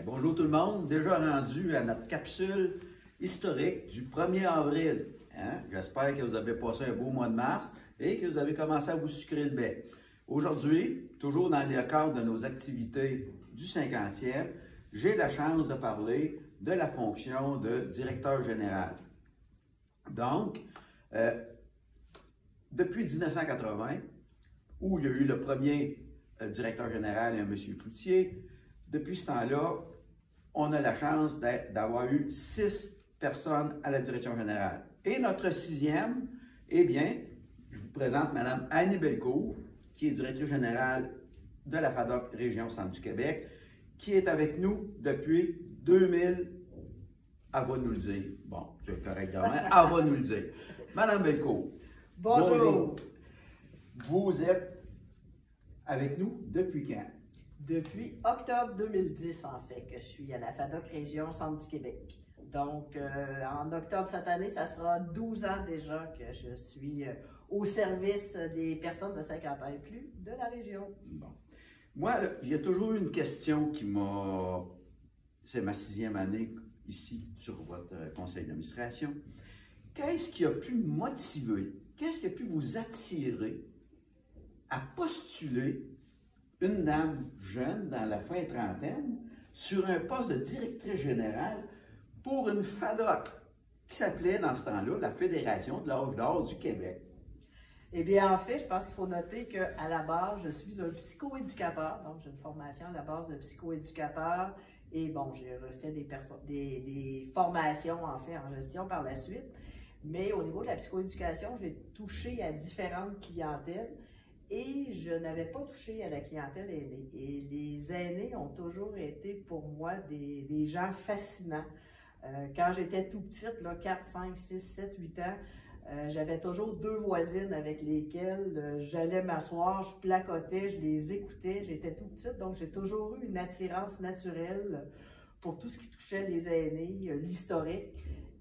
Bonjour tout le monde, déjà rendu à notre capsule historique du 1er avril. J'espère que vous avez passé un beau mois de mars et que vous avez commencé à vous sucrer le bec. Aujourd'hui, toujours dans le cadre de nos activités du 50e, j'ai la chance de parler de la fonction de directeur général. Donc, depuis 1980, où il y a eu le premier directeur général, M. Cloutier, depuis ce temps-là, on a la chance d'avoir eu 6 personnes à la direction générale. Et notre 6e, eh bien, je vous présente Mme Annie Bellecourt, qui est directrice générale de la FADOC Région Centre du Québec, qui est avec nous depuis 2000. Elle va nous le dire. Bon, c'est correct, elle va nous le dire. Mme Bellecourt. Bonjour. Vous êtes avec nous depuis quand? Depuis octobre 2010, en fait, que je suis à la FADOC Région Centre du Québec. Donc, en octobre cette année, ça fera 12 ans déjà que je suis au service des personnes de 50 ans et plus de la région. Bon. Moi, il y a toujours eu une question qui m'a... C'est ma 6e année ici sur votre conseil d'administration. Qu'est-ce qui a pu me motiver, qu'est-ce qui a pu vous attirer à postuler une dame jeune dans la fin trentaine sur un poste de directrice générale pour une FADOC qui s'appelait dans ce temps-là la Fédération de l'âge d'or du Québec? Eh bien, en fait, je pense qu'il faut noter qu'à la base, je suis un psychoéducateur, donc j'ai une formation à la base de psychoéducateur et bon, j'ai refait des formations en fait en gestion par la suite. Mais au niveau de la psychoéducation, j'ai touché à différentes clientèles et je n'avais pas touché à la clientèle aînée. Et les aînés ont toujours été pour moi des gens fascinants. Quand j'étais tout petite, là, 4, 5, 6, 7, 8 ans, j'avais toujours 2 voisines avec lesquelles j'allais m'asseoir, je placotais, je les écoutais. J'étais tout petite, donc j'ai toujours eu une attirance naturelle pour tout ce qui touchait les aînés, l'historique.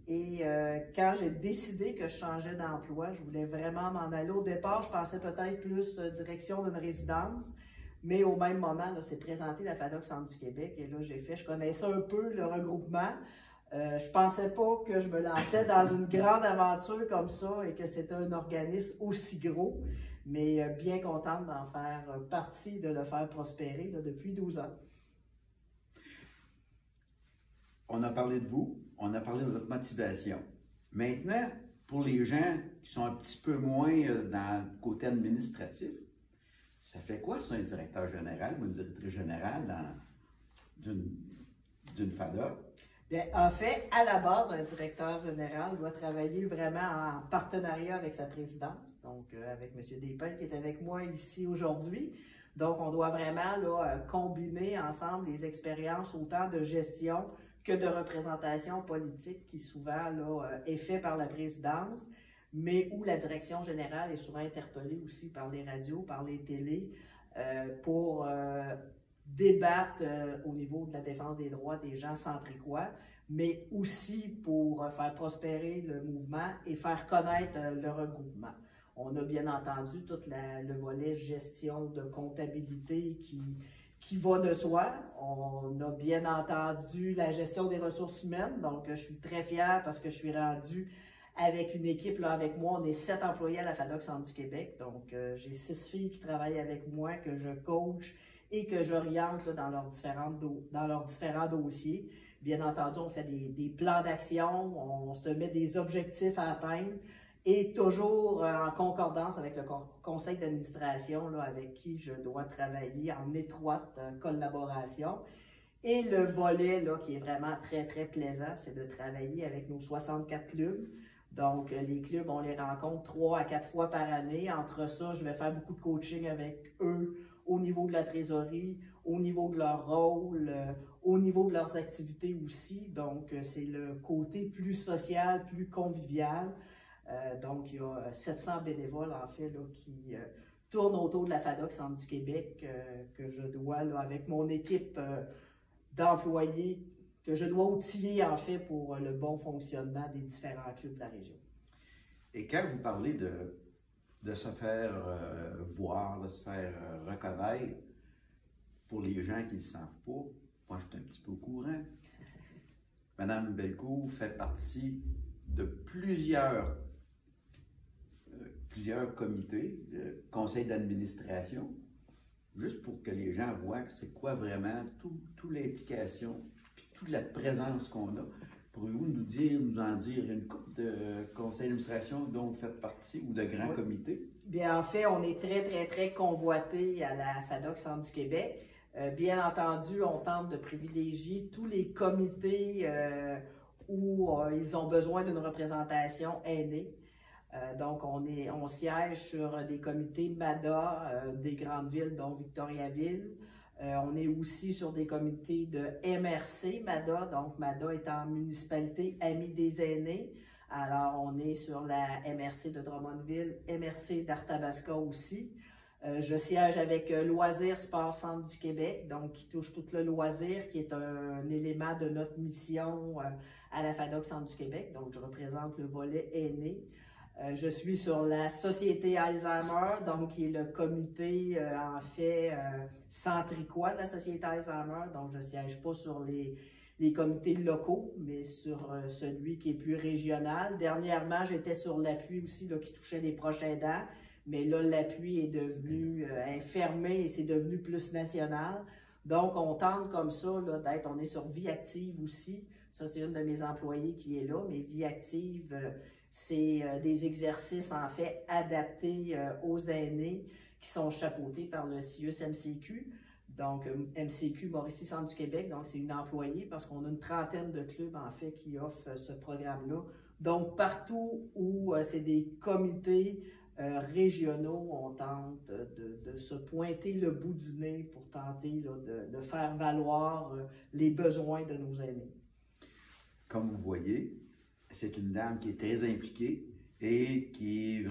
Et quand j'ai décidé que je changeais d'emploi, je voulais vraiment m'en aller. Au départ, je pensais peut-être plus direction d'une résidence, mais au même moment, c'est présenté la FADOC Centre du Québec. Et là, je connaissais un peu le regroupement. Je pensais pas que je me lançais dans une grande aventure comme ça et que c'était un organisme aussi gros, mais bien contente d'en faire partie, de le faire prospérer là, depuis 12 ans. On a parlé de vous, on a parlé de votre motivation. Maintenant, pour les gens qui sont un petit peu moins dans le côté administratif, ça fait quoi, c'est un directeur général ou une directrice générale d'une FADOC? Bien, en fait, à la base, un directeur général doit travailler vraiment en partenariat avec sa présidence, donc avec M. Despins qui est avec moi ici aujourd'hui. Donc, on doit vraiment là, combiner ensemble les expériences autant de gestion que de représentation politique qui souvent là, est fait par la présidence, mais où la direction générale est souvent interpellée aussi par les radios, par les télés, pour débattre au niveau de la défense des droits des gens centricois, mais aussi pour faire prospérer le mouvement et faire connaître le regroupement. On a bien entendu tout le volet gestion de comptabilité qui va de soi. On a bien entendu la gestion des ressources humaines, donc je suis très fière parce que je suis rendue avec une équipe, là, avec moi, on est 7 employés à la FADOC Centre du Québec, donc j'ai 6 filles qui travaillent avec moi, que je coach et que j'oriente dans leurs différents dossiers. Bien entendu, on fait des plans d'action, on se met des objectifs à atteindre et toujours en concordance avec le conseil d'administration avec qui je dois travailler en étroite collaboration. Et le volet là, qui est vraiment très, très plaisant, c'est de travailler avec nos 64 clubs. Donc, les clubs, on les rencontre 3 à 4 fois par année. Entre ça, je vais faire beaucoup de coaching avec eux au niveau de la trésorerie, au niveau de leur rôle, au niveau de leurs activités aussi. Donc, c'est le côté plus social, plus convivial. Donc, il y a 700 bénévoles, en fait, là, qui tournent autour de la FADOC Centre du Québec, que je dois, là, avec mon équipe d'employés, que je dois outiller, en fait, pour le bon fonctionnement des différents clubs de la région. Et quand vous parlez de se faire voir, de se faire reconnaître, pour les gens qui ne le savent pas, moi, je suis un petit peu au courant. Madame Bellecour fait partie de plusieurs comités, conseils d'administration, juste pour que les gens voient que c'est quoi vraiment toute l'implication, puis toute la présence qu'on a. Pourriez-vous nous en dire une couple de conseils d'administration dont vous faites partie ou de grands comités? Bien, en fait, on est très, très, très convoité à la FADOC Centre du Québec. Bien entendu, on tente de privilégier tous les comités où ils ont besoin d'une représentation aînée. Donc, on siège sur des comités MADA des grandes villes, dont Victoriaville. On est aussi sur des comités de MRC MADA, donc MADA étant Municipalité Amie des aînés. Alors, on est sur la MRC de Drummondville, MRC d'Arthabasca aussi. Je siège avec Loisirs Sport Centre du Québec, donc qui touche tout le loisir, qui est un élément de notre mission à la FADOC Centre du Québec. Donc, je représente le volet aîné. Je suis sur la Société Alzheimer, donc qui est le comité, en fait, centricois de la Société Alzheimer. Donc, je ne siège pas sur les comités locaux, mais sur celui qui est plus régional. Dernièrement, j'étais sur l'appui aussi, là, qui touchait les proches aidants, mais là, l'appui est devenu fermé et c'est devenu plus national. Donc, on tente comme ça on est sur Vie Active aussi. Ça, c'est une de mes employées qui est là, mais Vie Active, c'est des exercices, en fait, adaptés aux aînés qui sont chapeautés par le CIUS-MCQ. Donc, MCQ, Mauricie Centre du Québec, donc c'est une employée parce qu'on a une trentaine de clubs, en fait, qui offrent ce programme-là. Donc, partout où c'est des comités régionaux, on tente de se pointer le bout du nez pour tenter de faire valoir les besoins de nos aînés. Comme vous voyez, c'est une dame qui est très impliquée et qui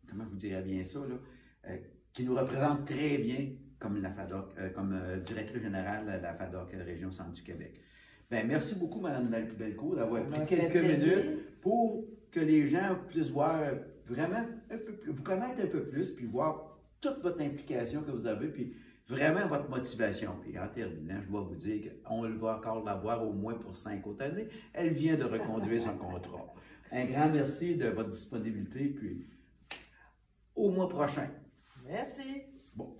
comment vous direz bien ça, là, qui nous représente très bien comme la FADOC, comme directrice générale de la FADOC Région Centre du Québec. Bien, merci beaucoup, Mme Bellecour, d'avoir pris quelques minutes pour que les gens puissent voir vraiment vous connaître un peu plus, puis voir toute votre implication que vous avez, puis vraiment votre motivation. Et en terminant, je dois vous dire qu'on va encore l'avoir au moins pour 5 autres années. Elle vient de reconduire son contrat. Un grand merci de votre disponibilité, puis au mois prochain. Merci. Bon.